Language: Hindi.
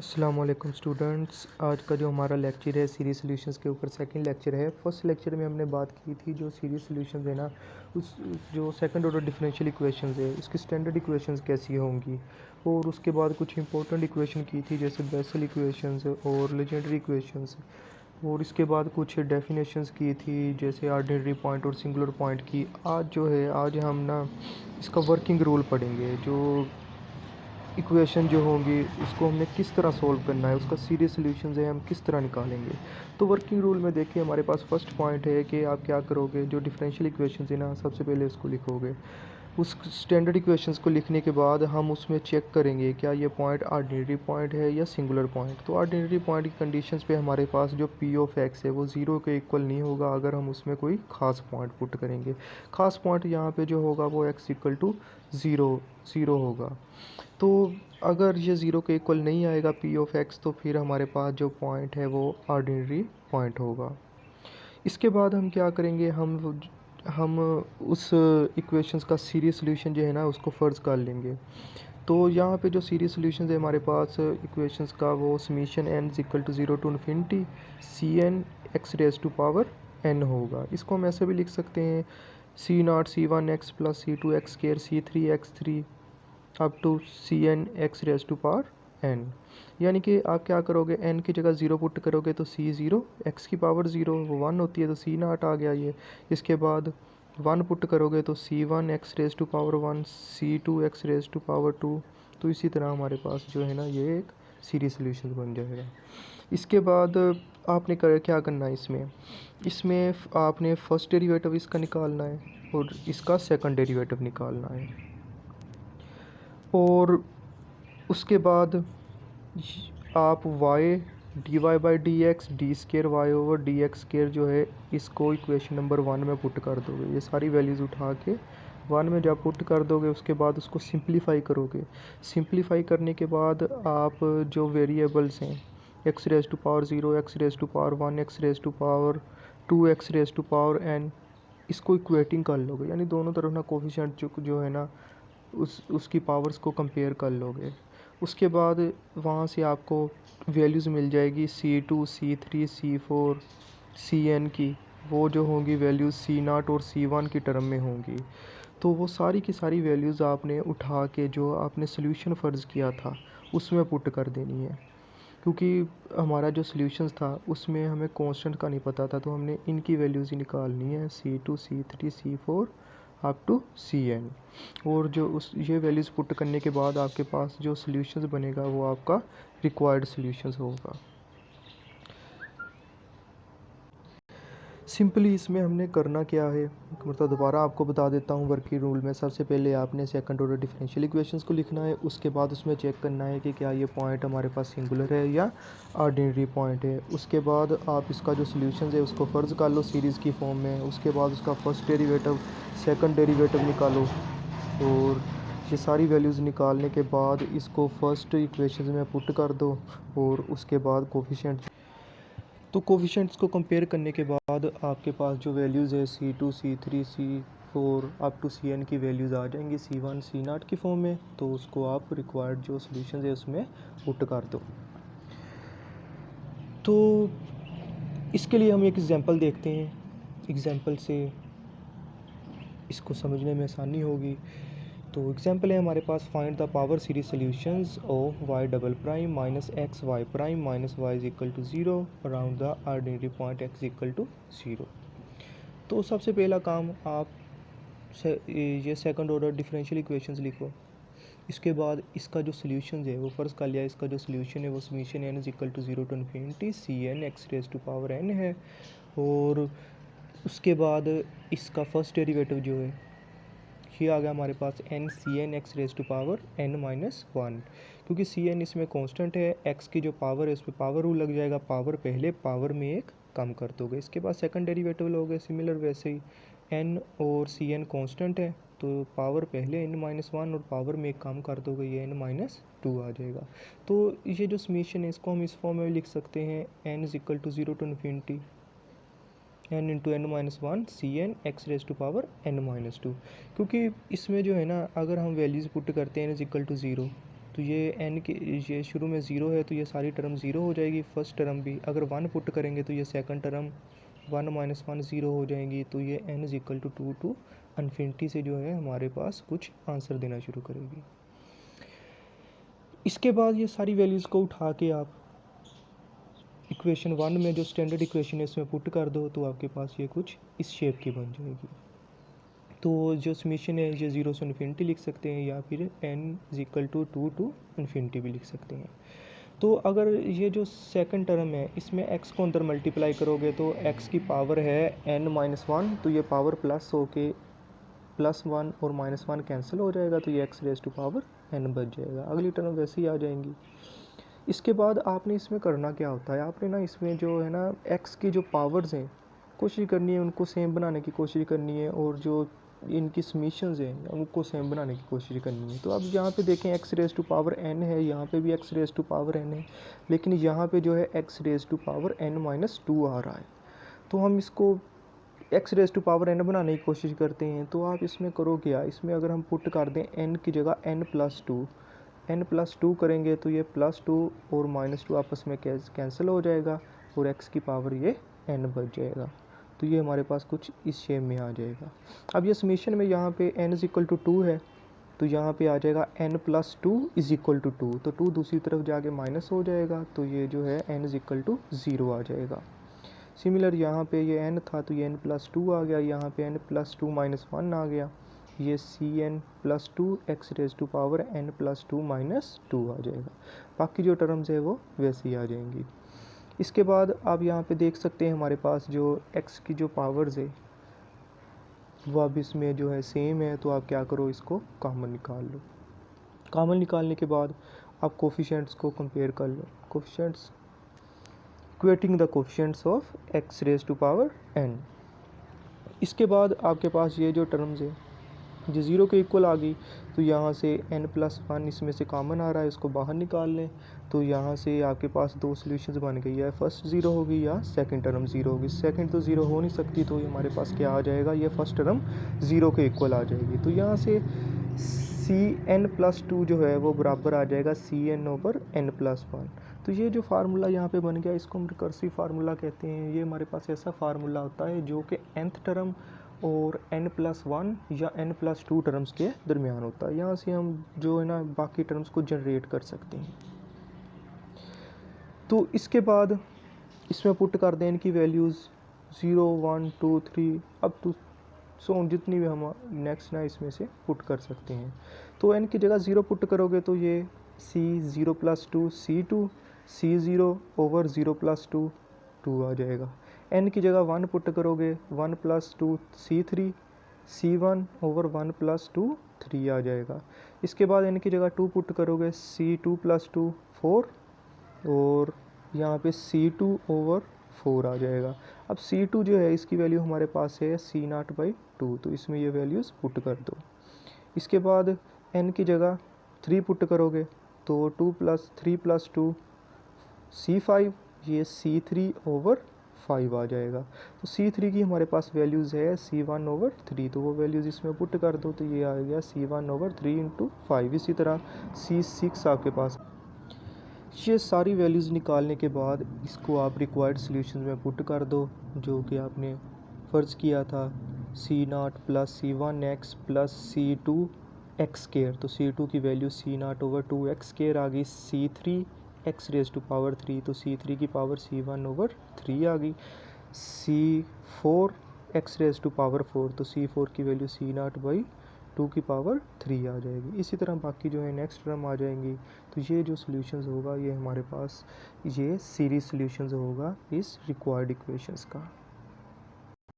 अस्सलाम वालेकुम स्टूडेंट्स। आज का जो हमारा लेक्चर है सीरीज सॉल्यूशंस के ऊपर सेकंड लेक्चर है। फर्स्ट लेक्चर में हमने बात की थी जो सीरीज सॉल्यूशंस है ना, उस जो सेकंड ऑर्डर डिफरेंशियल इक्वेशंस है उसकी स्टैंडर्ड इक्वेशंस कैसी होंगी, और उसके बाद कुछ इंपॉर्टेंट इक्वेशन की थी जैसे बेसल इक्वेशंस और लेजेंडरी इक्वेशंस, और इसके बाद कुछ डेफिनेशंस की थी जैसे आर्डिनरी पॉइंट और सिंगुलर पॉइंट की। आज हम ना इसका वर्किंग रूल पढ़ेंगे। जो इक्वेशन जो होंगी उसको हमने किस तरह सॉल्व करना है, उसका सीरीज सॉल्यूशन है हम किस तरह निकालेंगे। तो वर्किंग रूल में देखिए हमारे पास फर्स्ट पॉइंट है कि आप क्या करोगे, जो डिफरेंशियल इक्वेशन है ना सबसे पहले उसको लिखोगे। उस स्टैंडर्ड इक्वेशंस को लिखने के बाद हम उसमें चेक करेंगे क्या ये पॉइंट आर्डिनरी पॉइंट है या सिंगुलर पॉइंट। तो आर्डिनरी पॉइंट की कंडीशंस पे हमारे पास जो पी ऑफ एक्स है वो ज़ीरो के इक्वल नहीं होगा अगर हम उसमें कोई ख़ास पॉइंट पुट करेंगे। ख़ास पॉइंट यहाँ पे जो होगा वो x equal to zero zero होगा। तो अगर ये ज़ीरो के इक्वल नहीं आएगा पी ऑफ एक्स, तो फिर हमारे पास जो पॉइंट है वो आर्डिनरी पॉइंट होगा। इसके बाद हम क्या करेंगे, हम उस इक्वेशंस का सीरीज सॉल्यूशन जो है ना उसको फ़र्ज़ कर लेंगे। तो यहाँ पे जो सीरीज सॉल्यूशन है हमारे पास इक्वेशंस का वो summation n equal to zero to infinity C n x raise to power n होगा। इसको हम ऐसे भी लिख सकते हैं C not C one x plus C two x square C three x three up to C n x raise to power n. यानी कि आप क्या करोगे, एन की जगह ज़ीरो पुट करोगे तो सी ज़ीरो, एक्स की पावर ज़ीरो वो वन होती है तो सी नॉट आ गया ये। इसके बाद वन पुट करोगे तो C one x raise to power one, C two x raise to power two. तो इसी तरह हमारे पास जो है ना ये एक सीरीज सॉल्यूशन बन जाएगा। इसके बाद आपने क्या करना है, इसमें आपने फर्स्ट डेरिवेटिव इसका निकालना है और इसका सेकंड डेरिवेटिव निकालना है। और उसके बाद आप y d y by d x d square y over d x square जो है इसको इक्वेशन नंबर वन में पुट कर दोगे। ये सारी वैल्यूज़ उठा के वन में जब पुट कर दोगे उसके बाद उसको सिंप्लीफाई करोगे। सिंप्लीफाई करने के बाद आप जो वेरिएबल्स हैं x raise to power zero, x raise to power one, x raise to power two, x raise to power n, इसको इक्वेटिंग कर लोगे। यानी दोनों तरफ ना कोफिशिएंट जो है ना उसकी पावर्स को कंपेयर कर लोगे। उसके बाद वहाँ से आपको वैल्यूज़ मिल जाएगी C two, C three, C four, C n की। वो जो होंगी वैल्यूज़ सी नॉट और सी वन की टर्म में होंगी। तो वो सारी की सारी वैल्यूज़ आपने उठा के जो आपने सोल्यूशन फ़र्ज़ किया था उसमें पुट कर देनी है। क्योंकि हमारा जो सोल्यूशन था उसमें हमें कांस्टेंट का नहीं पता था, तो हमने इनकी वैल्यूज़ ही निकालनी है C two, C three, C four up to C n. और जो ये वैल्यूज़ पुट करने के बाद आपके पास जो सोल्यूशन बनेगा वो आपका रिक्वायर्ड सोल्यूशन होगा। सिंपली इसमें हमने करना क्या है, मतलब दोबारा आपको बता देता हूँ वर्किंग रूल में। सबसे पहले आपने सेकंड ऑर्डर डिफरेंशियल इक्वेशंस को लिखना है। उसके बाद उसमें चेक करना है कि क्या ये पॉइंट हमारे पास सिंगुलर है या ऑर्डिनरी पॉइंट है। उसके बाद आप इसका जो सोल्यूशन है उसको फ़र्ज़ कर लो सीरीज़ की फॉर्म में। उसके बाद उसका फर्स्ट डेरिवेटिव, सेकंड डेरिवेटिव निकालो, और ये सारी वैल्यूज़ निकालने के बाद इसको फर्स्ट इक्वेशन में पुट कर दो। और उसके बाद कोफिशिएंट्स को कंपेयर करने के बाद आपके पास जो वैल्यूज़ है C two, C three, C four up to C n की वैल्यूज़ आ जाएंगी सी वन, सी नॉट की फॉर्म में। तो उसको आप रिक्वायर्ड जो सोल्यूशन है उसमें पुट कर दो। तो इसके लिए हम एक एग्जांपल देखते हैं, एग्जांपल से इसको समझने में आसानी होगी। तो एग्जांपल है हमारे पास, find the power series solutions of y double prime minus x y prime minus y is equal to zero around the ordinary point x equal to zero. तो सबसे पहला काम आप ये सेकंड ऑर्डर डिफरेंशियल इक्वेशंस लिखो। इसके बाद इसका जो सोल्यूशन है वो फ़र्ज़ कर लिया, इसका जो सोल्यूशन है वो summation n is equal to zero to infinity C n x raise to power n है। और उसके बाद इसका फर्स्ट डेरिवेटिव जो है ये आ गया हमारे पास n C n x raise to power n minus one. क्योंकि सी एन इसमें कांस्टेंट है, एक्स की जो पावर है उस पर पावर रूल लग जाएगा, पावर पहले पावर में एक कम कर दोगे। इसके बाद सेकंड डेरिवेटिव लोगे सिमिलर वैसे ही, एन और सी एन कॉन्स्टेंट है तो पावर पहले एन माइनस वन और पावर में एक कम कर दोगे, ये एन माइनस टू आ जाएगा। तो ये जो समीशन है इसको हम इस फॉर्म में लिख सकते हैं n is equal to zero to infinity n into n minus one c n x raise to power n minus two. क्योंकि इसमें जो है ना अगर हम वैल्यूज़ पुट करते हैं n is equal to zero तो ये n के ये शुरू में ज़ीरो है तो ये सारी टर्म ज़ीरो हो जाएगी, फर्स्ट टर्म भी। अगर 1 पुट करेंगे तो ये सेकंड टर्म 1 माइनस 1 ज़ीरो हो जाएंगी। तो ये n is equal to 2 to infinity से जो है हमारे पास कुछ आंसर देना शुरू करेगी। इसके बाद ये सारी वैल्यूज़ को उठा के आप इक्वेशन 1 में जो स्टैंडर्ड इक्वेशन है इसमें पुट कर दो, तो आपके पास ये कुछ इस शेप की बन जाएगी। तो जो समीशन है ये 0 से इन्फिनिटी लिख सकते हैं, या फिर n is equal to 2 to infinity भी लिख सकते हैं। तो अगर ये जो सेकंड टर्म है इसमें x को अंदर मल्टीप्लाई करोगे तो x की पावर है n माइनस 1, तो ये पावर प्लस होके +1 और -1 कैंसिल हो जाएगा, तो ये x raise to power n बच जाएगा। अगली टर्म वैसे ही आ जाएंगी। इसके बाद आपने इसमें करना क्या होता है, आपने ना इसमें जो है ना x की जो पावर्स हैं कोशिश करनी है उनको सेम बनाने की कोशिश करनी है, और जो इनकी समीशंस हैं उनको सेम बनाने की कोशिश करनी है। तो अब यहाँ पे देखें x raise to power n है, यहाँ पे भी x raise to power n है, लेकिन यहाँ पे जो है x raise to power n minus 2 आ रहा है। तो हम इसको x raise to power n बनाने की कोशिश करते हैं। तो आप इसमें करो क्या, इसमें अगर हम पुट कर दें n की जगह n+2 करेंगे तो ये +2 और -2 आपस में कैंसिल हो जाएगा, और x की पावर ये n बच जाएगा। तो ये हमारे पास कुछ इस शेप में आ जाएगा। अब ये समीशन में यहाँ पे n इज इक्वल टू 2 है, तो यहाँ पे आ जाएगा n+2 इज इक्वल टू 2, तो 2 दूसरी तरफ जाके माइनस हो जाएगा, तो ये जो है n इज इक्वल टू 0 आ जाएगा। सिमिलर यहाँ पे ये n था तो ये n+2 आ गया, यहाँ पे n+2 माइनस 1 आ गया, ये cn+2 x raise to power n+2 minus 2 आ जाएगा। बाकी जो टर्म्स है वो वैसे ही आ जाएंगी। इसके बाद आप यहाँ पे देख सकते हैं हमारे पास जो x की जो पावर्स है वो अब इसमें जो है सेम है, तो आप क्या करो इसको कॉमन निकाल लो। कॉमन निकालने के बाद आप कोफिशिएंट्स को कंपेयर कर लो, coefficients equating the coefficients of x raise to power n। इसके बाद आपके पास ये जो टर्म्स है जो 0 के इक्वल आ गई, तो यहाँ से n+1 इसमें से कॉमन आ रहा है, इसको बाहर निकाल लें, तो यहाँ से आपके पास दो सॉल्यूशंस बन गई है, फर्स्ट 0 होगी या सेकंड टर्म 0 होगी। सेकंड तो 0 हो नहीं सकती, तो ये हमारे पास क्या आ जाएगा, ये फर्स्ट टर्म 0 के इक्वल आ जाएगी। तो यहाँ से cn+2 जो है वो बराबर आ जाएगा cn/n+1। तो ये जो फार्मूला यहाँ पे बन गया इसको हम रिकर्सिव फार्मूला कहते हैं। ये हमारे पास ऐसा फार्मूला होता है जो कि nth टर्म और n+1 या n+2 टर्म्स के दरमियान होता है। यहाँ से हम जो है ना बाकी टर्म्स को जनरेट कर सकते हैं। तो इसके बाद इसमें पुट कर दें इनकी वैल्यूज़ 0 1 2 3 अब तो जितनी भी हम नेक्स्ट ना इसमें से पुट कर सकते हैं। तो n की जगह 0 पुट करोगे तो ये c0+2 c2 c0/0+2 2 आ जाएगा। n की जगह 1 पुट करोगे 1+2 c3 c1/1+2 3 आ जाएगा। इसके बाद n की जगह 2 पुट करोगे c2+2 4 और यहाँ पे c2/4 आ जाएगा। अब c2 जो है इसकी वैल्यू हमारे पास है c0/2, तो इसमें ये वैल्यूज़ पुट कर दो। इसके बाद n की जगह 3 पुट करोगे तो 2+3+2 c5, ये c3/5 आ जाएगा। तो c3 की हमारे पास वैल्यूज़ है c1/3, तो वो वैल्यूज़ इसमें पुट कर दो, तो ये आ गया c1/3 × 5। इसी तरह c6 आपके पास। ये सारी वैल्यूज़ निकालने के बाद इसको आप रिक्वायर्ड सॉल्यूशन में पुट कर दो, जो कि आपने फ़र्ज़ किया था c0 + c1x + c2x²। तो c2 की वैल्यू c0/2x² आ गई, c3 x raise to power 3, तो c3 की पावर c1/3 आ गई, c4 x raise to power 4, तो c4 की वैल्यू c0/2 की पावर 3 आ जाएगी। इसी तरह बाकी जो है नेक्स्ट टर्म आ जाएंगी। तो ये जो सॉल्यूशंस होगा ये हमारे पास ये सीरीज सॉल्यूशंस होगा इस रिक्वायर्ड इक्वेशंस का।